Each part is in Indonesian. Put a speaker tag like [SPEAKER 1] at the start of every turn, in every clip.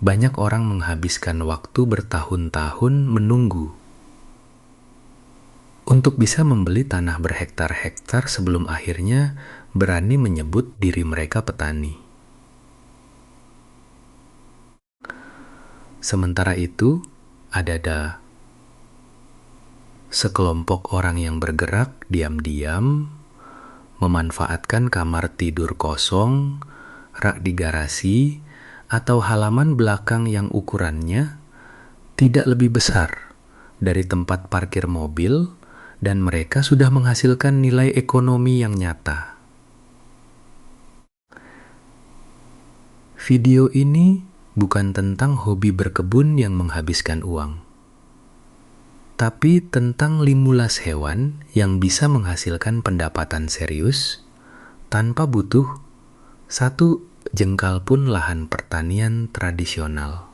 [SPEAKER 1] banyak orang menghabiskan waktu bertahun-tahun menunggu untuk bisa membeli tanah berhektar-hektar sebelum akhirnya berani menyebut diri mereka petani. Sementara itu, ada sekelompok orang yang bergerak diam-diam, memanfaatkan kamar tidur kosong, rak di garasi, atau halaman belakang yang ukurannya tidak lebih besar dari tempat parkir mobil, dan mereka sudah menghasilkan nilai ekonomi yang nyata. Video ini bukan tentang hobi berkebun yang menghabiskan uang, tapi tentang 15 hewan yang bisa menghasilkan pendapatan serius tanpa butuh satu jengkal pun lahan pertanian tradisional.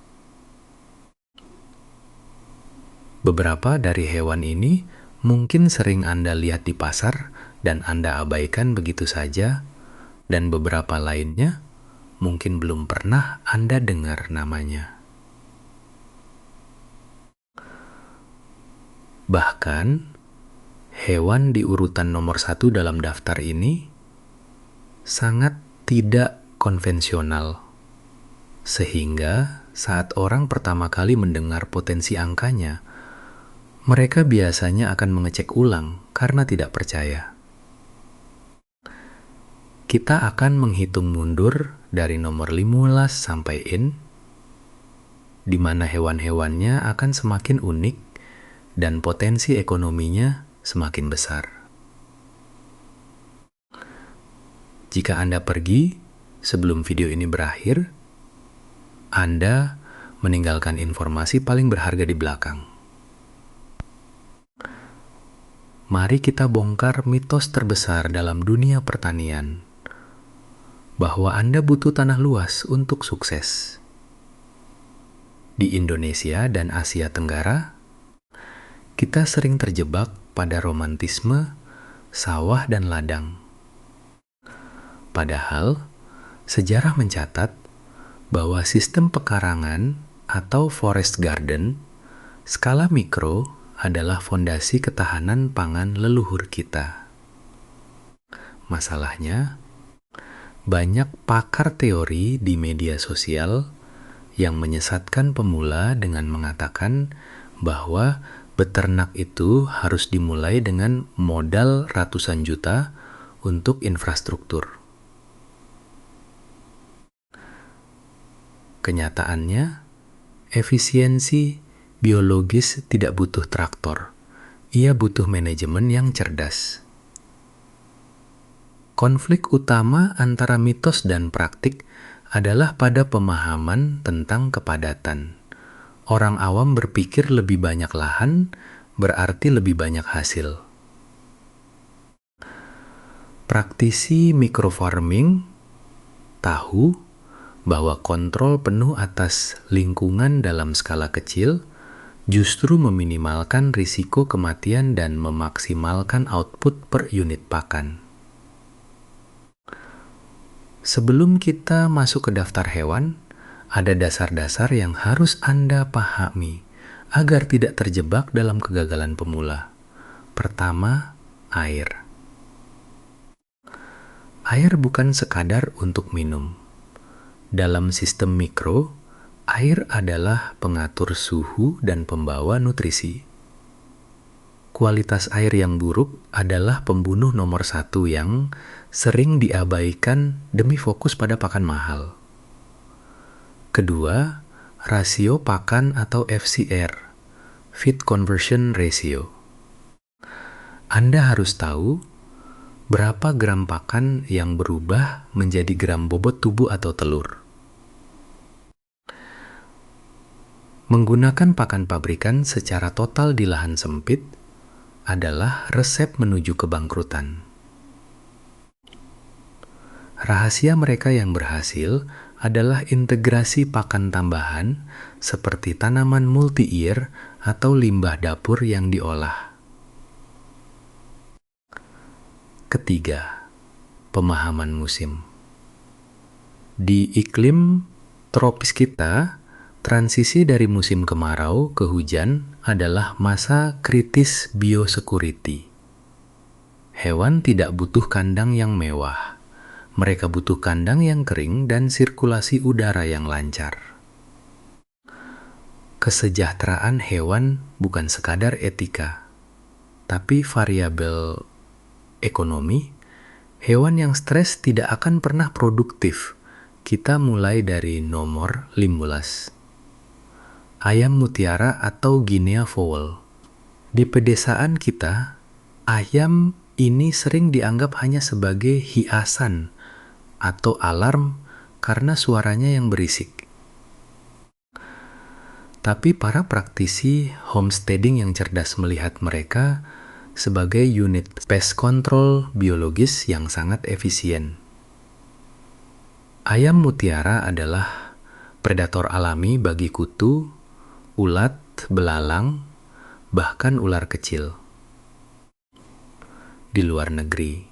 [SPEAKER 1] Beberapa dari hewan ini mungkin sering Anda lihat di pasar dan Anda abaikan begitu saja, dan beberapa lainnya mungkin belum pernah Anda dengar namanya. Bahkan, hewan di urutan nomor 1 dalam daftar ini sangat tidak konvensional, sehingga saat orang pertama kali mendengar potensi angkanya, mereka biasanya akan mengecek ulang karena tidak percaya. Kita akan menghitung mundur dari nomor 15 sampai N, di mana hewan-hewannya akan semakin unik dan potensi ekonominya semakin besar. Jika Anda pergi sebelum video ini berakhir, Anda meninggalkan informasi paling berharga di belakang. Mari kita bongkar mitos terbesar dalam dunia pertanian, bahwa Anda butuh tanah luas untuk sukses. Di Indonesia dan Asia Tenggara, kita sering terjebak pada romantisme sawah dan ladang. Padahal, sejarah mencatat bahwa sistem pekarangan atau forest garden skala mikro adalah fondasi ketahanan pangan leluhur kita. Masalahnya, banyak pakar teori di media sosial yang menyesatkan pemula dengan mengatakan bahwa beternak itu harus dimulai dengan modal ratusan juta untuk infrastruktur. Kenyataannya, efisiensi biologis tidak butuh traktor. Ia butuh manajemen yang cerdas. Konflik utama antara mitos dan praktik adalah pada pemahaman tentang kepadatan. Orang awam berpikir lebih banyak lahan berarti lebih banyak hasil. Praktisi microfarming tahu bahwa kontrol penuh atas lingkungan dalam skala kecil justru meminimalkan risiko kematian dan memaksimalkan output per unit pakan. Sebelum kita masuk ke daftar hewan, ada dasar-dasar yang harus Anda pahami agar tidak terjebak dalam kegagalan pemula. Pertama, air. Air bukan sekadar untuk minum. Dalam sistem mikro, air adalah pengatur suhu dan pembawa nutrisi. Kualitas air yang buruk adalah pembunuh nomor 1 yang sering diabaikan demi fokus pada pakan mahal. Kedua, rasio pakan atau FCR, Feed Conversion Ratio. Anda harus tahu berapa gram pakan yang berubah menjadi gram bobot tubuh atau telur. Menggunakan pakan pabrikan secara total di lahan sempit adalah resep menuju kebangkrutan. Rahasia mereka yang berhasil adalah integrasi pakan tambahan seperti tanaman multi-year atau limbah dapur yang diolah. Ketiga, pemahaman musim. Di iklim tropis kita, Transisi dari musim kemarau ke hujan adalah masa kritis biosecurity. Hewan tidak butuh kandang yang mewah. Mereka butuh kandang yang kering dan sirkulasi udara yang lancar. Kesejahteraan hewan bukan sekadar etika, tapi variabel ekonomi. Hewan yang stres tidak akan pernah produktif. Kita mulai dari nomor 15. Ayam mutiara atau Guinea fowl. Di pedesaan kita, ayam ini sering dianggap hanya sebagai hiasan atau alarm karena suaranya yang berisik. Tapi para praktisi homesteading yang cerdas melihat mereka sebagai unit pest control biologis yang sangat efisien. Ayam mutiara adalah predator alami bagi kutu, ulat, belalang, bahkan ular kecil. Di luar negeri,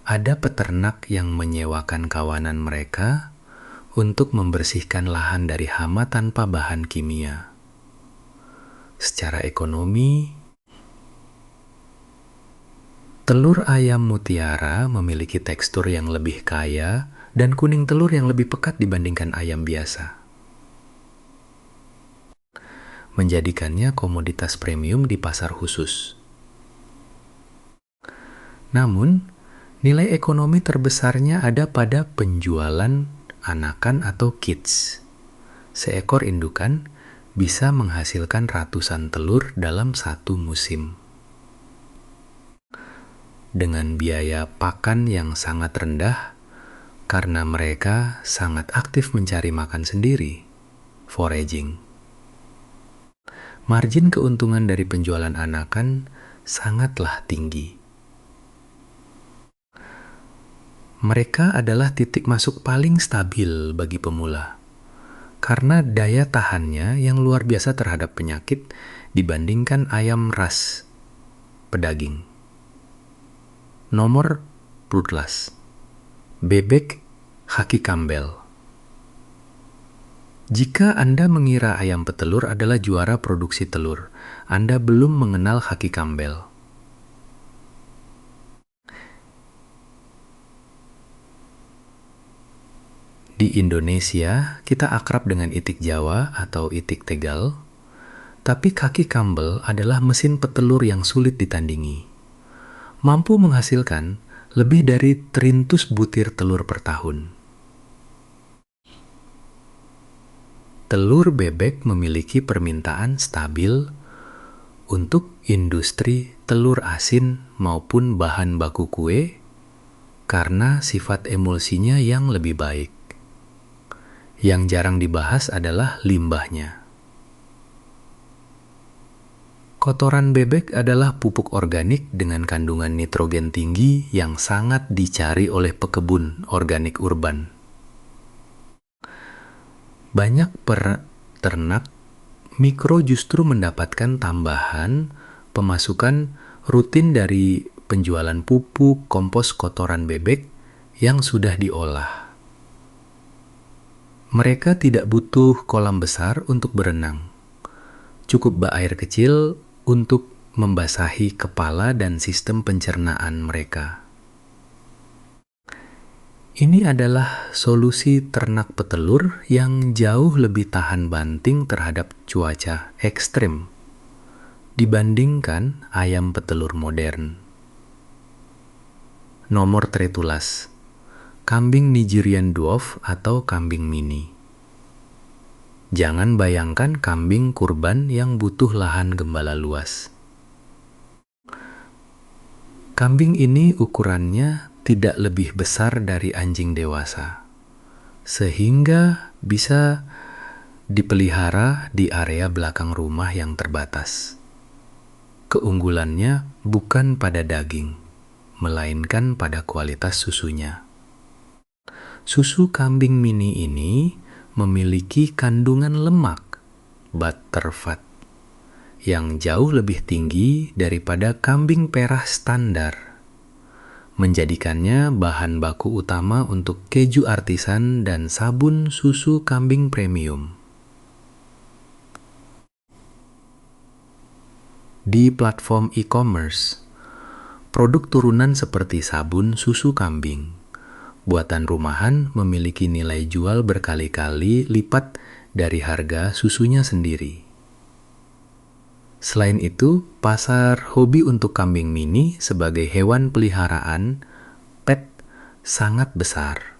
[SPEAKER 1] ada peternak yang menyewakan kawanan mereka untuk membersihkan lahan dari hama tanpa bahan kimia. Secara ekonomi, telur ayam mutiara memiliki tekstur yang lebih kaya dan kuning telur yang lebih pekat dibandingkan ayam biasa, menjadikannya komoditas premium di pasar khusus. Namun, nilai ekonomi terbesarnya ada pada penjualan anakan atau kids. Seekor indukan bisa menghasilkan ratusan telur dalam satu musim. Dengan biaya pakan yang sangat rendah, karena mereka sangat aktif mencari makan sendiri, foraging. Margin keuntungan dari penjualan anakan sangatlah tinggi. Mereka adalah titik masuk paling stabil bagi pemula, karena daya tahannya yang luar biasa terhadap penyakit dibandingkan ayam ras pedaging. Nomor 12. Bebek Khaki Campbell. Jika Anda mengira ayam petelur adalah juara produksi telur, Anda belum mengenal Khaki Campbell. Di Indonesia, kita akrab dengan itik Jawa atau itik Tegal, tapi Khaki Campbell adalah mesin petelur yang sulit ditandingi. Mampu menghasilkan lebih dari 300 butir telur per tahun. Telur bebek memiliki permintaan stabil untuk industri telur asin maupun bahan baku kue karena sifat emulsinya yang lebih baik. Yang jarang dibahas adalah limbahnya. Kotoran bebek adalah pupuk organik dengan kandungan nitrogen tinggi yang sangat dicari oleh pekebun organik urban. Banyak peternak mikro justru mendapatkan tambahan pemasukan rutin dari penjualan pupuk kompos kotoran bebek yang sudah diolah. Mereka tidak butuh kolam besar untuk berenang. Cukup bak air kecil untuk membasahi kepala dan sistem pencernaan mereka. Ini adalah solusi ternak petelur yang jauh lebih tahan banting terhadap cuaca ekstrim dibandingkan ayam petelur modern. Nomor 13. Kambing Nigerian Dwarf atau kambing mini. Jangan bayangkan kambing kurban yang butuh lahan gembala luas. Kambing ini ukurannya tidak lebih besar dari anjing dewasa, sehingga bisa dipelihara di area belakang rumah yang terbatas. Keunggulannya bukan pada daging, melainkan pada kualitas susunya. Susu kambing mini ini memiliki kandungan lemak, butterfat, yang jauh lebih tinggi daripada kambing perah standar, menjadikannya bahan baku utama untuk keju artisan dan sabun susu kambing premium. Di platform e-commerce, produk turunan seperti sabun susu kambing buatan rumahan memiliki nilai jual berkali-kali lipat dari harga susunya sendiri. Selain itu, pasar hobi untuk kambing mini sebagai hewan peliharaan pet sangat besar.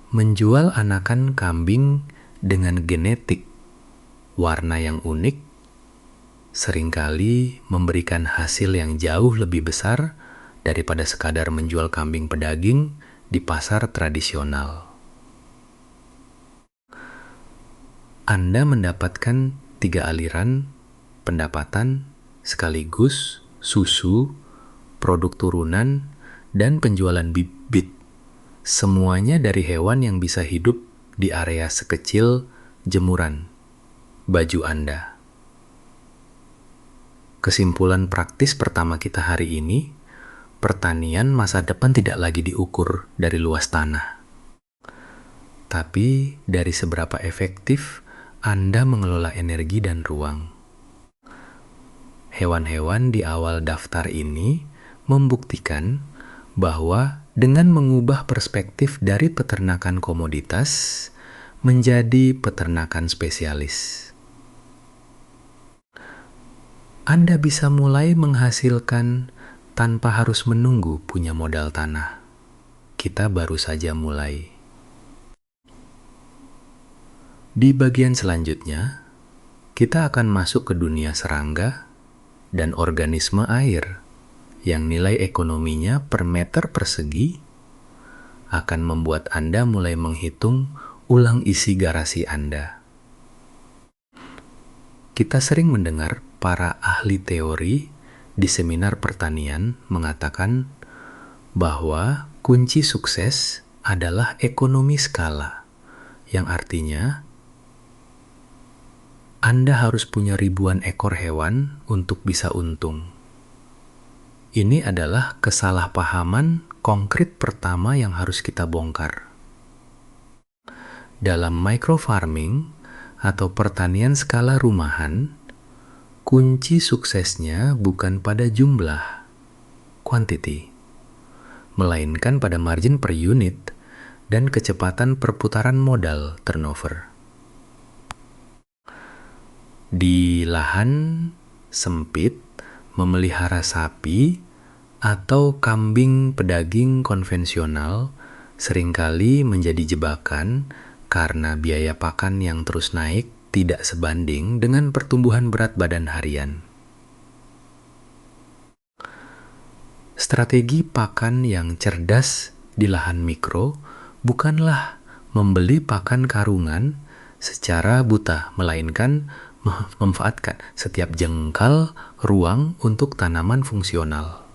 [SPEAKER 1] Menjual anakan kambing dengan genetik, warna yang unik, seringkali memberikan hasil yang jauh lebih besar daripada sekadar menjual kambing pedaging di pasar tradisional. Anda mendapatkan 3 aliran pendapatan sekaligus susu, produk turunan, dan penjualan bibit. Semuanya dari hewan yang bisa hidup di area sekecil jemuran baju Anda. Kesimpulan praktis pertama kita hari ini, pertanian masa depan tidak lagi diukur dari luas tanah, tapi dari seberapa efektif Anda mengelola energi dan ruang. Hewan-hewan di awal daftar ini membuktikan bahwa dengan mengubah perspektif dari peternakan komoditas menjadi peternakan spesialis, Anda bisa mulai menghasilkan tanpa harus menunggu punya modal tanah. Kita baru saja mulai. Di bagian selanjutnya, kita akan masuk ke dunia serangga dan organisme air yang nilai ekonominya per meter persegi akan membuat Anda mulai menghitung ulang isi garasi Anda. Kita sering mendengar para ahli teori di seminar pertanian mengatakan bahwa kunci sukses adalah ekonomi skala, yang artinya Anda harus punya ribuan ekor hewan untuk bisa untung. Ini adalah kesalahpahaman konkret pertama yang harus kita bongkar. Dalam microfarming atau pertanian skala rumahan, kunci suksesnya bukan pada jumlah, quantity, melainkan pada margin per unit dan kecepatan perputaran modal turnover. Di lahan sempit, memelihara sapi atau kambing pedaging konvensional seringkali menjadi jebakan karena biaya pakan yang terus naik tidak sebanding dengan pertumbuhan berat badan harian. Strategi pakan yang cerdas di lahan mikro bukanlah membeli pakan karungan secara buta, melainkan memanfaatkan setiap jengkal ruang untuk tanaman fungsional.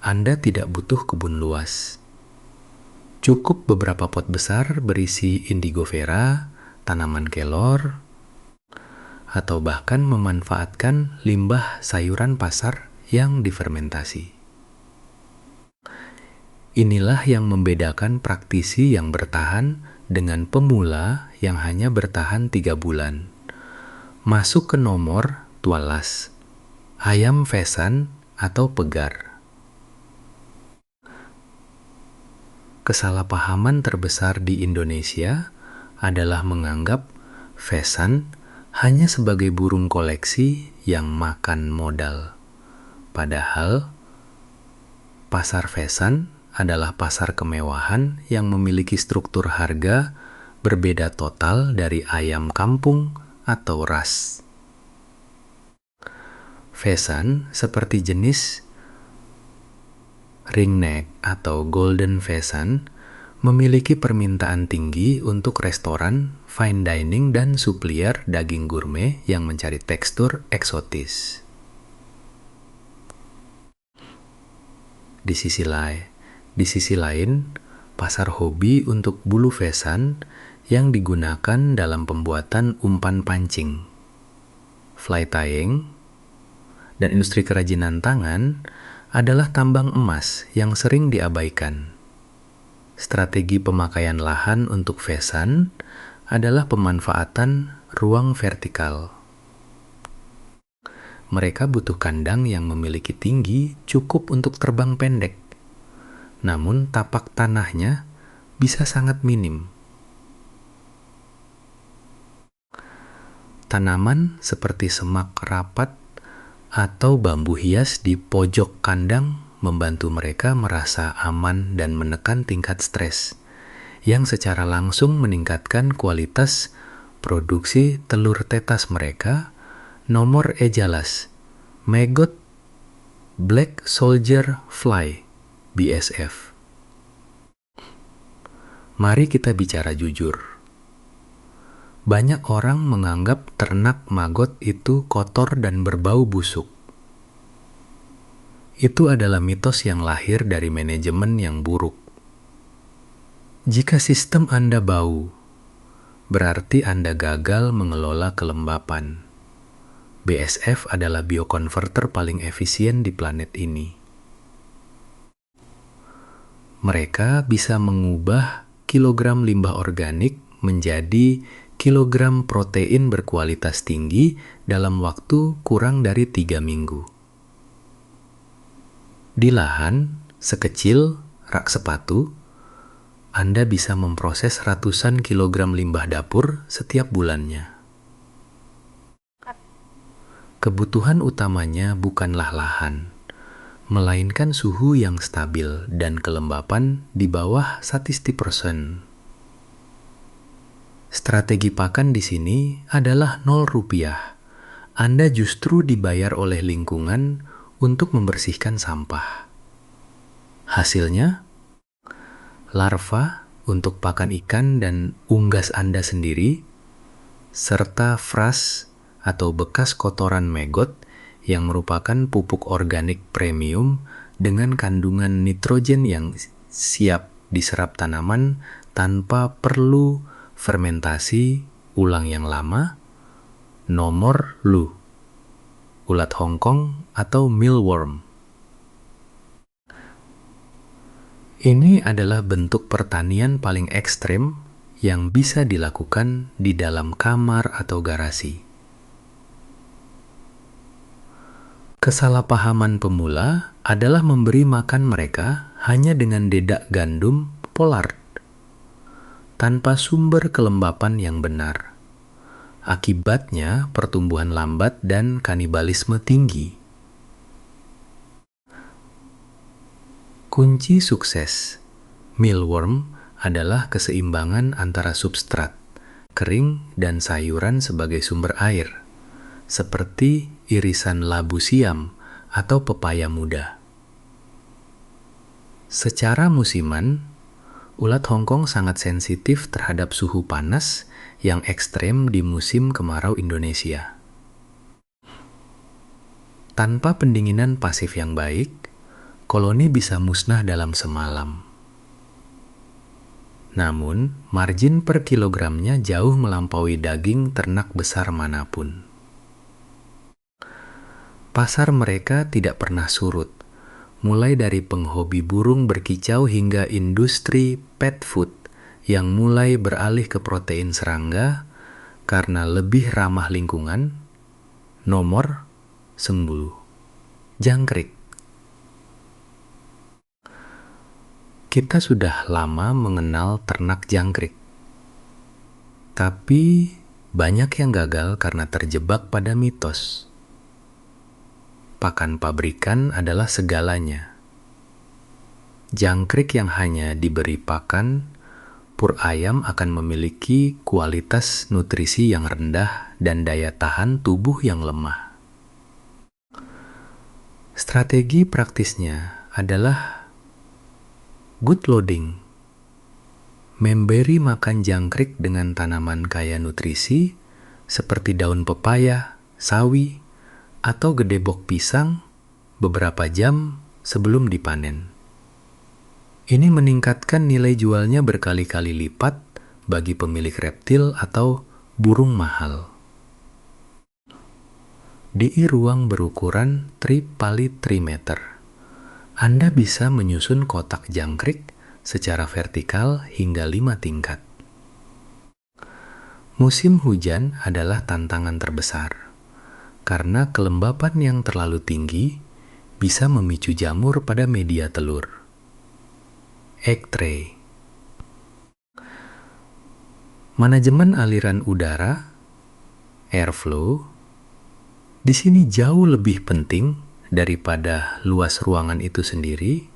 [SPEAKER 1] Anda tidak butuh kebun luas. Cukup beberapa pot besar berisi indigofera, tanaman kelor, atau bahkan memanfaatkan limbah sayuran pasar yang difermentasi. Inilah yang membedakan praktisi yang bertahan dengan pemula yang hanya bertahan 3 bulan. Masuk ke nomor tualas, ayam fesan atau pegar. Kesalahpahaman terbesar di Indonesia adalah menganggap fesan hanya sebagai burung koleksi yang makan modal. Padahal pasar fesan adalah pasar kemewahan yang memiliki struktur harga berbeda total dari ayam kampung atau ras. Fesan seperti jenis ringneck atau golden pheasant memiliki permintaan tinggi untuk restoran, fine dining, dan supplier daging gourmet yang mencari tekstur eksotis. Di sisi lain, pasar hobi untuk bulu pheasant yang digunakan dalam pembuatan umpan pancing, fly tying, dan industri kerajinan tangan adalah tambang emas yang sering diabaikan. Strategi pemakaian lahan untuk pheasant adalah pemanfaatan ruang vertikal. Mereka butuh kandang yang memiliki tinggi cukup untuk terbang pendek, namun tapak tanahnya bisa sangat minim. Tanaman seperti semak rapat atau bambu hias di pojok kandang membantu mereka merasa aman dan menekan tingkat stres, yang secara langsung meningkatkan kualitas produksi telur tetas mereka. Nomor ejalas, maggot black soldier fly, BSF. Mari kita bicara jujur. Banyak orang menganggap ternak maggot itu kotor dan berbau busuk. Itu adalah mitos yang lahir dari manajemen yang buruk. Jika sistem Anda bau, berarti Anda gagal mengelola kelembapan. BSF adalah bioconverter paling efisien di planet ini. Mereka bisa mengubah kilogram limbah organik menjadi kilogram protein berkualitas tinggi dalam waktu kurang dari 3 minggu. Di lahan sekecil rak sepatu, Anda bisa memproses ratusan kilogram limbah dapur setiap bulannya. Kebutuhan utamanya bukanlah lahan, melainkan suhu yang stabil dan kelembapan di bawah 100%. Strategi pakan di sini adalah Rp0. Anda justru dibayar oleh lingkungan untuk membersihkan sampah. Hasilnya, larva untuk pakan ikan dan unggas Anda sendiri, serta frass atau bekas kotoran maggot yang merupakan pupuk organik premium dengan kandungan nitrogen yang siap diserap tanaman tanpa perlu fermentasi ulang yang lama. Nomor lu, ulat Hongkong atau mealworm. Ini adalah bentuk pertanian paling ekstrem yang bisa dilakukan di dalam kamar atau garasi. Kesalahpahaman pemula adalah memberi makan mereka hanya dengan dedak gandum pollard, tanpa sumber kelembapan yang benar. Akibatnya pertumbuhan lambat dan kanibalisme tinggi. Kunci sukses mealworm adalah keseimbangan antara substrat, kering, dan sayuran sebagai sumber air, seperti irisan labu siam atau pepaya muda. Secara musiman, ulat Hongkong sangat sensitif terhadap suhu panas yang ekstrem di musim kemarau Indonesia. Tanpa pendinginan pasif yang baik, koloni bisa musnah dalam semalam. Namun, margin per kilogramnya jauh melampaui daging ternak besar manapun. Pasar mereka tidak pernah surut, mulai dari penghobi burung berkicau hingga industri pet food yang mulai beralih ke protein serangga karena lebih ramah lingkungan. Nomor 10, jangkrik. Kita sudah lama mengenal ternak jangkrik, tapi banyak yang gagal karena terjebak pada mitos. Pakan pabrikan adalah segalanya. Jangkrik yang hanya diberi pakan pur ayam akan memiliki kualitas nutrisi yang rendah dan daya tahan tubuh yang lemah. Strategi praktisnya adalah good loading. Memberi makan jangkrik dengan tanaman kaya nutrisi seperti daun pepaya, sawi, atau gedebok pisang beberapa jam sebelum dipanen. Ini meningkatkan nilai jualnya berkali-kali lipat bagi pemilik reptil atau burung mahal. Di ruang berukuran 3x3 meter, Anda bisa menyusun kotak jangkrik secara vertikal hingga 5 tingkat. Musim hujan adalah tantangan terbesar, karena kelembapan yang terlalu tinggi bisa memicu jamur pada media telur. Egg tray. Manajemen aliran udara, airflow, di sini jauh lebih penting daripada luas ruangan itu sendiri.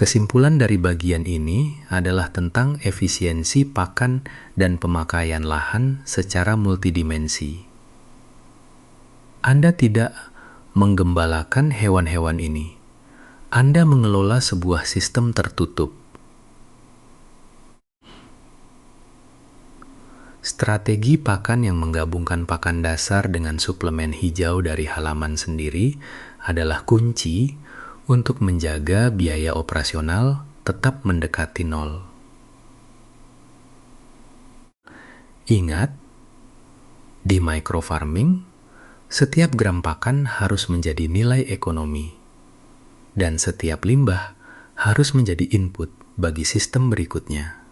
[SPEAKER 1] Kesimpulan dari bagian ini adalah tentang efisiensi pakan dan pemakaian lahan secara multidimensi. Anda tidak menggembalakan hewan-hewan ini. Anda mengelola sebuah sistem tertutup. Strategi pakan yang menggabungkan pakan dasar dengan suplemen hijau dari halaman sendiri adalah kunci untuk menjaga biaya operasional tetap mendekati nol. Ingat, di microfarming, setiap gram pakan harus menjadi nilai ekonomi, dan setiap limbah harus menjadi input bagi sistem berikutnya.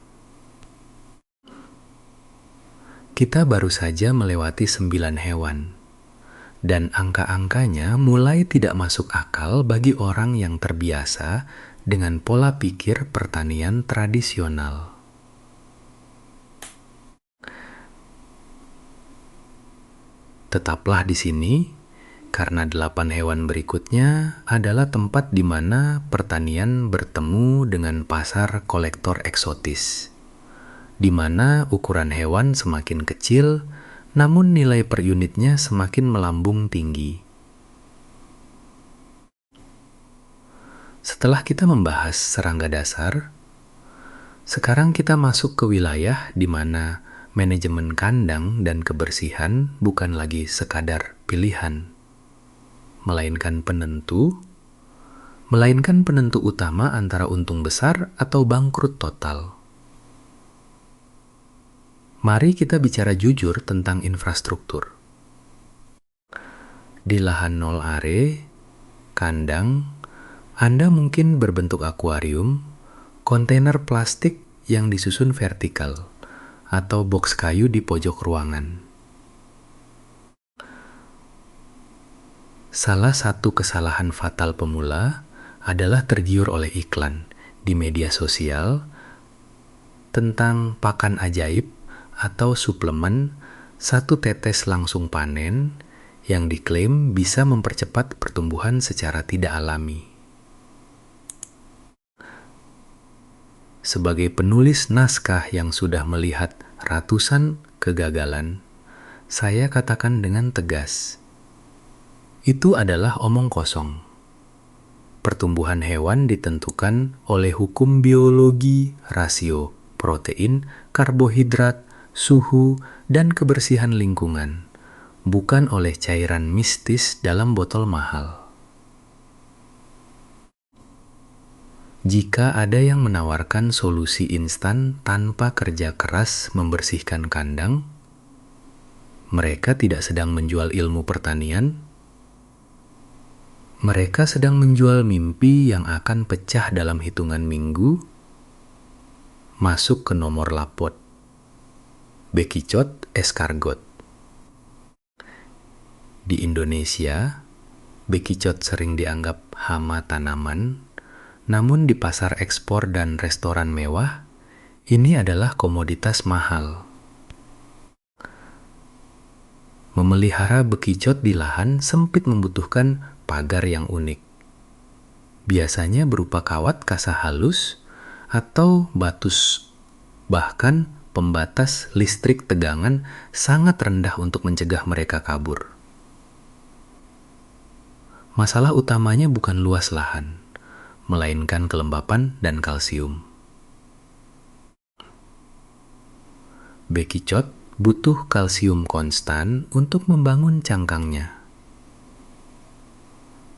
[SPEAKER 1] Kita baru saja melewati 9 hewan, dan angka-angkanya mulai tidak masuk akal bagi orang yang terbiasa dengan pola pikir pertanian tradisional. Tetaplah di sini, karena 8 hewan berikutnya adalah tempat di mana pertanian bertemu dengan pasar kolektor eksotis, di mana ukuran hewan semakin kecil, namun nilai per unitnya semakin melambung tinggi. Setelah kita membahas serangga dasar, sekarang kita masuk ke wilayah di mana manajemen kandang dan kebersihan bukan lagi sekadar pilihan, melainkan penentu utama antara untung besar atau bangkrut total. Mari kita bicara jujur tentang infrastruktur. Di lahan 0 are, kandang, Anda mungkin berbentuk akuarium, kontainer plastik yang disusun vertikal, atau box kayu di pojok ruangan. Salah satu kesalahan fatal pemula adalah tergiur oleh iklan di media sosial tentang pakan ajaib atau suplemen 1 tetes langsung panen yang diklaim bisa mempercepat pertumbuhan secara tidak alami. Sebagai penulis naskah yang sudah melihat ratusan kegagalan, saya katakan dengan tegas, itu adalah omong kosong. Pertumbuhan hewan ditentukan oleh hukum biologi rasio protein, karbohidrat, suhu, dan kebersihan lingkungan, bukan oleh cairan mistis dalam botol mahal. Jika ada yang menawarkan solusi instan tanpa kerja keras membersihkan kandang, mereka tidak sedang menjual ilmu pertanian. Mereka sedang menjual mimpi yang akan pecah dalam hitungan minggu, masuk ke nomor lapor. Bekicot escargot. Di Indonesia, bekicot sering dianggap hama tanaman, namun di pasar ekspor dan restoran mewah, ini adalah komoditas mahal. Memelihara bekicot di lahan sempit membutuhkan pagar yang unik. Biasanya berupa kawat kasa halus atau batus, bahkan pembatas listrik tegangan sangat rendah untuk mencegah mereka kabur. Masalah utamanya bukan luas lahan, melainkan kelembapan dan kalsium. Bekicot butuh kalsium konstan untuk membangun cangkangnya.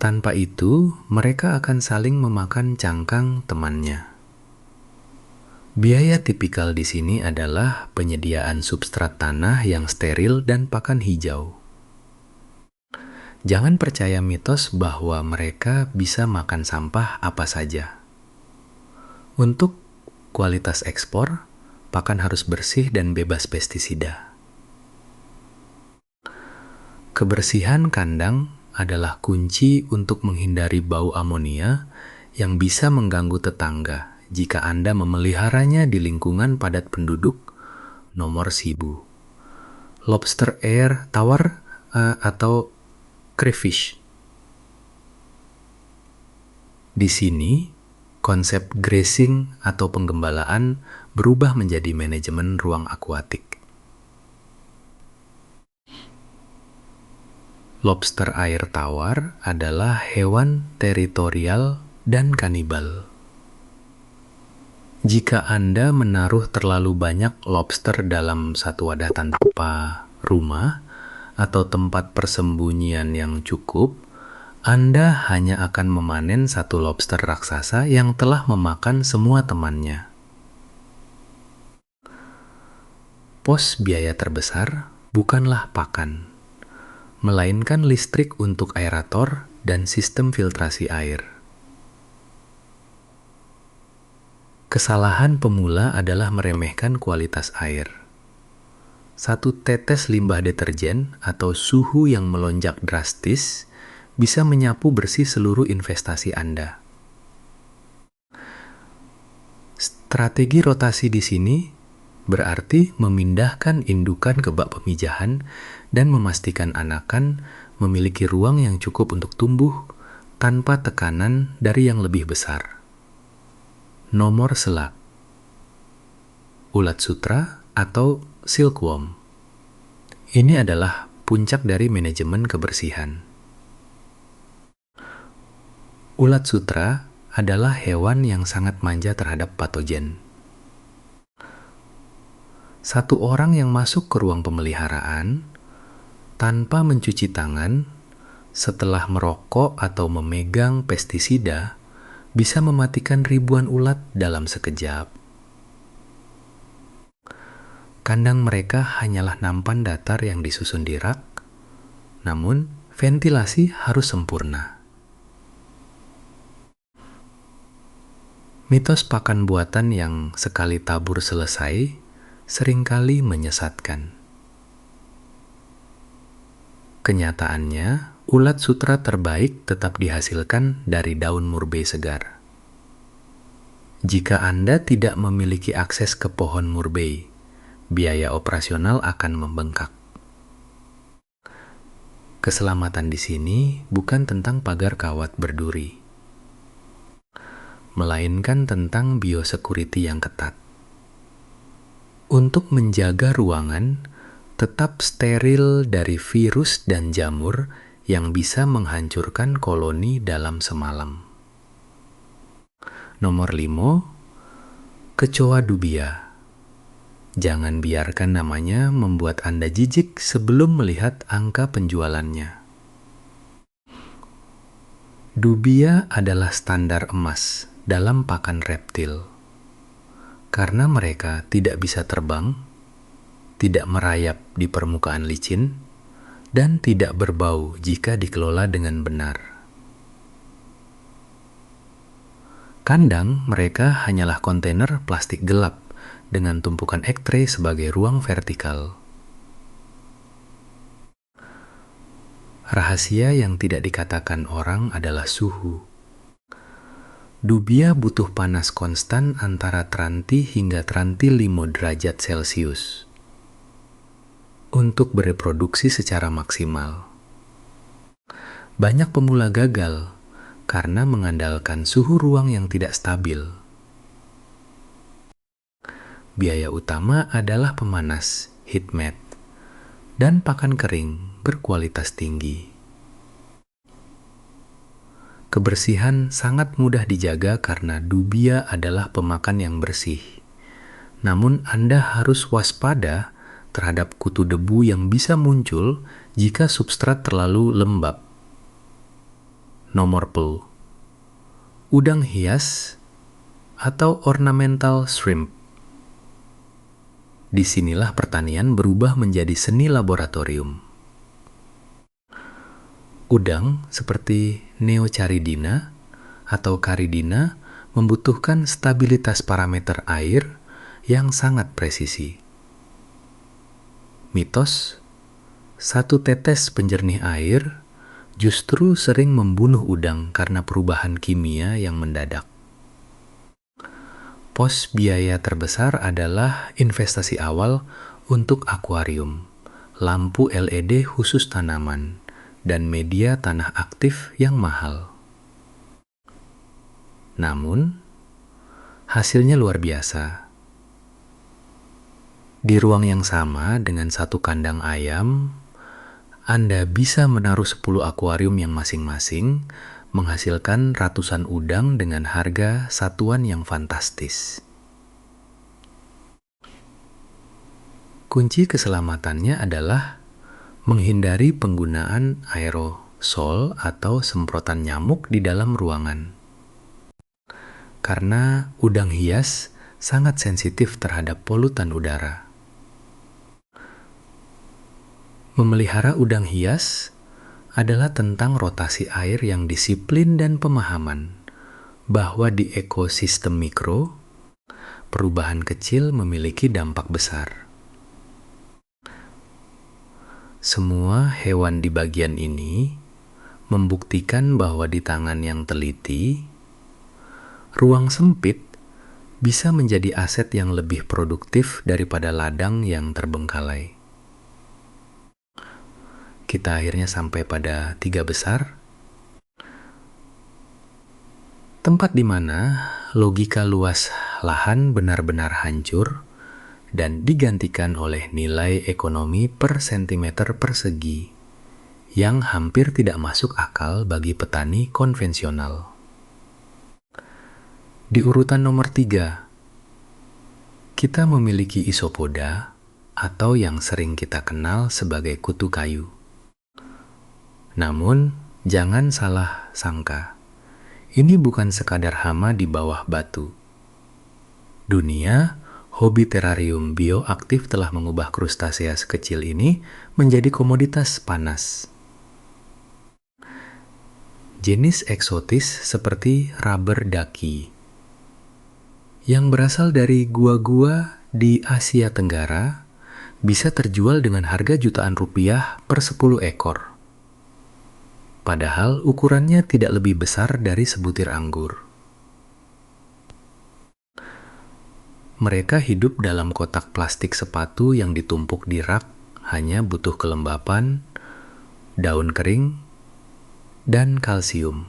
[SPEAKER 1] Tanpa itu, mereka akan saling memakan cangkang temannya. Biaya tipikal di sini adalah penyediaan substrat tanah yang steril dan pakan hijau. Jangan percaya mitos bahwa mereka bisa makan sampah apa saja. Untuk kualitas ekspor, pakan harus bersih dan bebas pestisida. Kebersihan kandang adalah kunci untuk menghindari bau amonia yang bisa mengganggu tetangga jika Anda memeliharanya di lingkungan padat penduduk. Nomor 1000. Lobster air tawar atau crayfish. Di sini, konsep grazing atau penggembalaan berubah menjadi manajemen ruang akuatik. Lobster air tawar adalah hewan teritorial dan kanibal. Jika Anda menaruh terlalu banyak lobster dalam satu wadah tanpa rumah atau tempat persembunyian yang cukup, Anda hanya akan memanen satu lobster raksasa yang telah memakan semua temannya. Pos biaya terbesar bukanlah pakan, melainkan listrik untuk aerator dan sistem filtrasi air. Kesalahan pemula adalah meremehkan kualitas air. Satu tetes limbah deterjen atau suhu yang melonjak drastis bisa menyapu bersih seluruh investasi Anda. Strategi rotasi di sini berarti memindahkan indukan ke bak pemijahan dan memastikan anakan memiliki ruang yang cukup untuk tumbuh tanpa tekanan dari yang lebih besar. Nomor selak, ulat sutra atau silkworm. Ini adalah puncak dari manajemen kebersihan. Ulat sutra adalah hewan yang sangat manja terhadap patogen. Satu orang yang masuk ke ruang pemeliharaan tanpa mencuci tangan setelah merokok atau memegang pestisida bisa mematikan ribuan ulat dalam sekejap. Kandang mereka hanyalah nampan datar yang disusun di rak, namun ventilasi harus sempurna. Mitos pakan buatan yang sekali tabur selesai seringkali menyesatkan. Kenyataannya, ulat sutra terbaik tetap dihasilkan dari daun murbei segar. Jika Anda tidak memiliki akses ke pohon murbei, biaya operasional akan membengkak. Keselamatan di sini bukan tentang pagar kawat berduri, melainkan tentang biosecurity yang ketat. Untuk menjaga ruangan tetap steril dari virus dan jamur yang bisa menghancurkan koloni dalam semalam. Nomor 5, kecoa dubia. Jangan biarkan namanya membuat Anda jijik sebelum melihat angka penjualannya. Dubia adalah standar emas dalam pakan reptil. Karena mereka tidak bisa terbang, tidak merayap di permukaan licin, dan tidak berbau jika dikelola dengan benar. Kandang mereka hanyalah kontainer plastik gelap dengan tumpukan ek-tray sebagai ruang vertikal. Rahasia yang tidak dikatakan orang adalah suhu. Dubia butuh panas konstan antara 30 hingga 35 derajat Celcius untuk bereproduksi secara maksimal. Banyak pemula gagal karena mengandalkan suhu ruang yang tidak stabil. Biaya utama adalah pemanas, heat mat, dan pakan kering berkualitas tinggi. Kebersihan sangat mudah dijaga karena dubia adalah pemakan yang bersih. Namun Anda harus waspada terhadap kutu debu yang bisa muncul jika substrat terlalu lembab. Nomor 10, udang hias atau ornamental shrimp. Disinilah pertanian berubah menjadi seni laboratorium. Udang seperti Neocaridina atau Caridina membutuhkan stabilitas parameter air yang sangat presisi. Mitos, Satu tetes penjernih air justru sering membunuh udang karena perubahan kimia yang mendadak. Pos biaya terbesar adalah investasi awal untuk akuarium, lampu LED khusus tanaman, dan media tanah aktif yang mahal. Namun, hasilnya luar biasa. Di ruang yang sama dengan satu kandang ayam, Anda bisa menaruh 10 akuarium yang masing-masing, menghasilkan ratusan udang dengan harga satuan yang fantastis. Kunci keselamatannya adalah menghindari penggunaan aerosol atau semprotan nyamuk di dalam ruangan. Karena udang hias sangat sensitif terhadap polutan udara. Memelihara udang hias adalah tentang rotasi air yang disiplin dan pemahaman bahwa di ekosistem mikro, perubahan kecil memiliki dampak besar. Semua hewan di bagian ini membuktikan bahwa di tangan yang teliti, ruang sempit bisa menjadi aset yang lebih produktif daripada ladang yang terbengkalai. Kita akhirnya sampai pada 3 besar. Tempat di mana logika luas lahan benar-benar hancur dan digantikan oleh nilai ekonomi per sentimeter persegi yang hampir tidak masuk akal bagi petani konvensional. Di urutan nomor 3, kita memiliki isopoda atau yang sering kita kenal sebagai kutu kayu. Namun, jangan salah sangka. Ini bukan sekadar hama di bawah batu. Dunia hobi terarium bioaktif telah mengubah krustasea sekecil ini menjadi komoditas panas. Jenis eksotis seperti rubber ducky yang berasal dari gua-gua di Asia Tenggara bisa terjual dengan harga jutaan rupiah per 10 ekor. Padahal ukurannya tidak lebih besar dari sebutir anggur. Mereka hidup dalam kotak plastik sepatu yang ditumpuk di rak, hanya butuh kelembapan, daun kering, dan kalsium.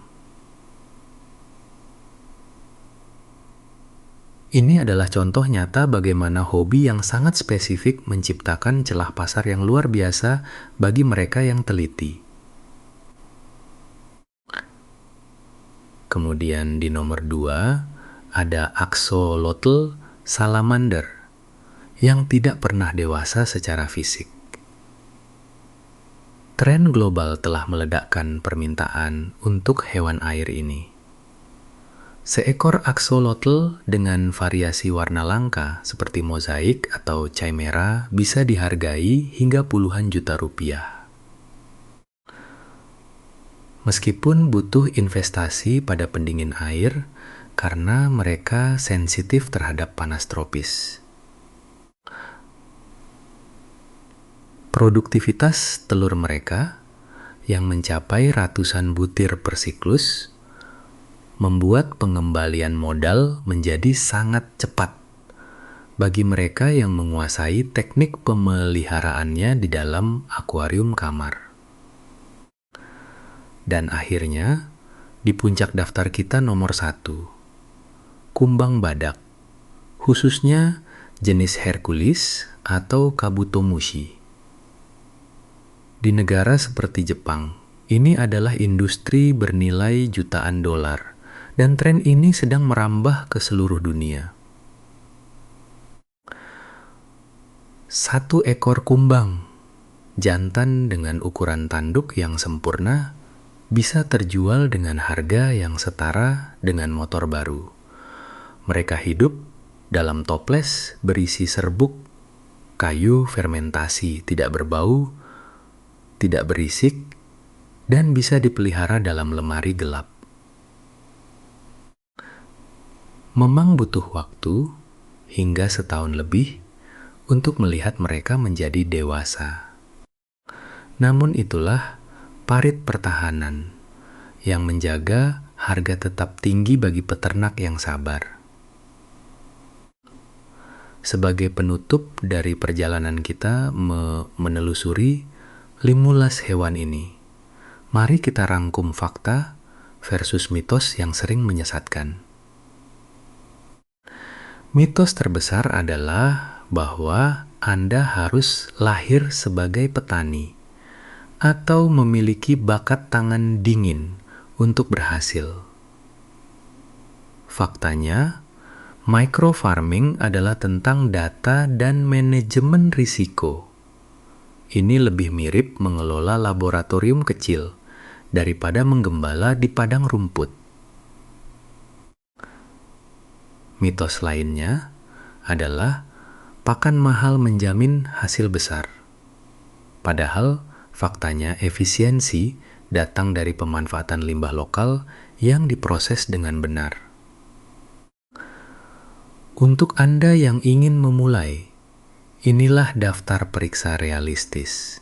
[SPEAKER 1] Ini adalah contoh nyata bagaimana hobi yang sangat spesifik menciptakan celah pasar yang luar biasa bagi mereka yang teliti. Kemudian di nomor 2 ada axolotl salamander yang tidak pernah dewasa secara fisik. Tren global telah meledakkan permintaan untuk hewan air ini. Seekor axolotl dengan variasi warna langka seperti mozaik atau chimera bisa dihargai hingga puluhan juta rupiah. Meskipun butuh investasi pada pendingin air karena mereka sensitif terhadap panas tropis. Produktivitas telur mereka yang mencapai ratusan butir per siklus membuat pengembalian modal menjadi sangat cepat bagi mereka yang menguasai teknik pemeliharaannya di dalam akuarium kamar. Dan akhirnya, di puncak daftar kita nomor 1, kumbang badak, khususnya jenis Hercules atau kabutomushi. Di negara seperti Jepang, ini adalah industri bernilai jutaan dolar. Dan tren ini sedang merambah ke seluruh dunia. Satu ekor kumbang, jantan dengan ukuran tanduk yang sempurna, bisa terjual dengan harga yang setara dengan motor baru. Mereka hidup dalam toples berisi serbuk, kayu fermentasi tidak berbau, tidak berisik, dan bisa dipelihara dalam lemari gelap. Memang butuh waktu hingga setahun lebih untuk melihat mereka menjadi dewasa. Namun itulah parit pertahanan yang menjaga harga tetap tinggi bagi peternak yang sabar. Sebagai penutup dari perjalanan kita menelusuri 15 hewan ini, mari kita rangkum fakta versus mitos yang sering menyesatkan. Mitos terbesar adalah bahwa Anda harus lahir sebagai petani atau memiliki bakat tangan dingin untuk berhasil. Faktanya, microfarming adalah tentang data dan manajemen risiko. Ini lebih mirip mengelola laboratorium kecil daripada menggembala di padang rumput. Mitos lainnya adalah pakan mahal menjamin hasil besar. Padahal, faktanya efisiensi datang dari pemanfaatan limbah lokal yang diproses dengan benar. Untuk Anda yang ingin memulai, inilah daftar periksa realistis.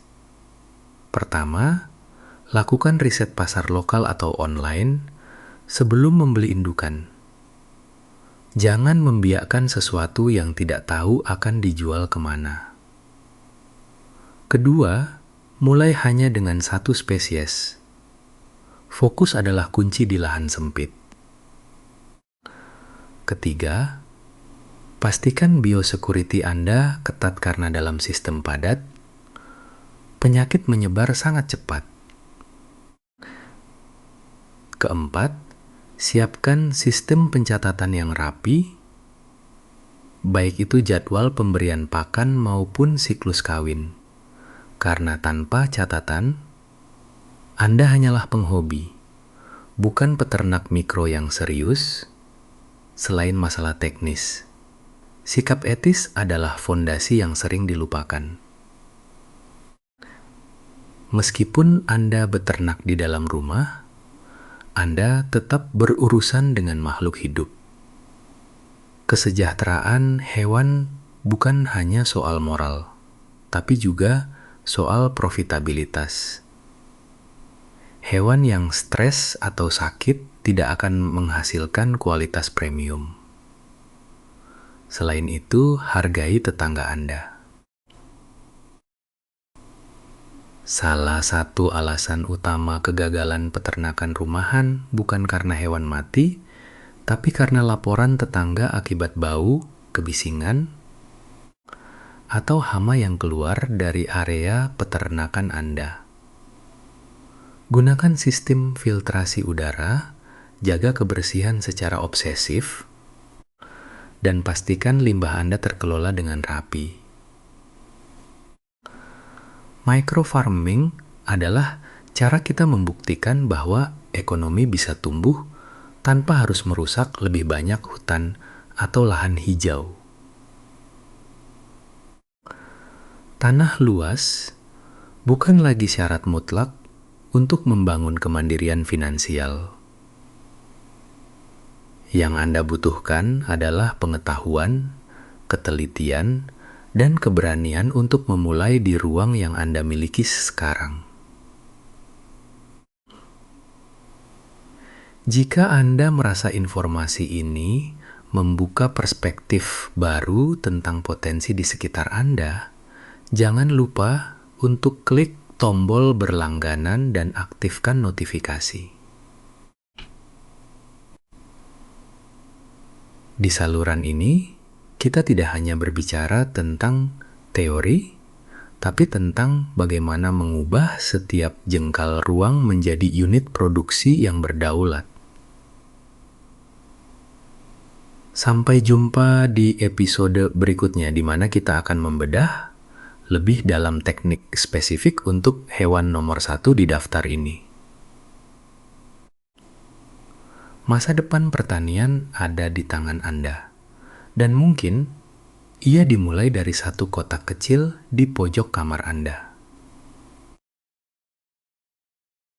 [SPEAKER 1] Pertama, lakukan riset pasar lokal atau online sebelum membeli indukan. Jangan membiakkan sesuatu yang tidak tahu akan dijual kemana. Kedua, mulai hanya dengan satu spesies. Fokus adalah kunci di lahan sempit. Ketiga, pastikan biosecurity Anda ketat karena dalam sistem padat, penyakit menyebar sangat cepat. Keempat, siapkan sistem pencatatan yang rapi, baik itu jadwal pemberian pakan maupun siklus kawin. Karena tanpa catatan, Anda hanyalah penghobi, bukan peternak mikro yang serius. Selain masalah teknis, sikap etis adalah fondasi yang sering dilupakan. Meskipun Anda beternak di dalam rumah, Anda tetap berurusan dengan makhluk hidup. Kesejahteraan hewan bukan hanya soal moral, tapi juga soal profitabilitas. Hewan yang stres atau sakit tidak akan menghasilkan kualitas premium. Selain itu, hargai tetangga Anda. Salah satu alasan utama kegagalan peternakan rumahan bukan karena hewan mati, tapi karena laporan tetangga akibat bau, kebisingan, atau hama yang keluar dari area peternakan Anda. Gunakan sistem filtrasi udara, jaga kebersihan secara obsesif, dan pastikan limbah Anda terkelola dengan rapi. Microfarming adalah cara kita membuktikan bahwa ekonomi bisa tumbuh tanpa harus merusak lebih banyak hutan atau lahan hijau. Tanah luas bukan lagi syarat mutlak untuk membangun kemandirian finansial. Yang Anda butuhkan adalah pengetahuan, ketelitian, dan keberanian untuk memulai di ruang yang Anda miliki sekarang. Jika Anda merasa informasi ini membuka perspektif baru tentang potensi di sekitar Anda, jangan lupa untuk klik tombol berlangganan dan aktifkan notifikasi. Di saluran ini, kita tidak hanya berbicara tentang teori, tapi tentang bagaimana mengubah setiap jengkal ruang menjadi unit produksi yang berdaulat. Sampai jumpa di episode berikutnya, di mana kita akan membedah lebih dalam teknik spesifik untuk hewan nomor 1 di daftar ini. Masa depan pertanian ada di tangan Anda, dan mungkin ia dimulai dari satu kotak kecil di pojok kamar Anda.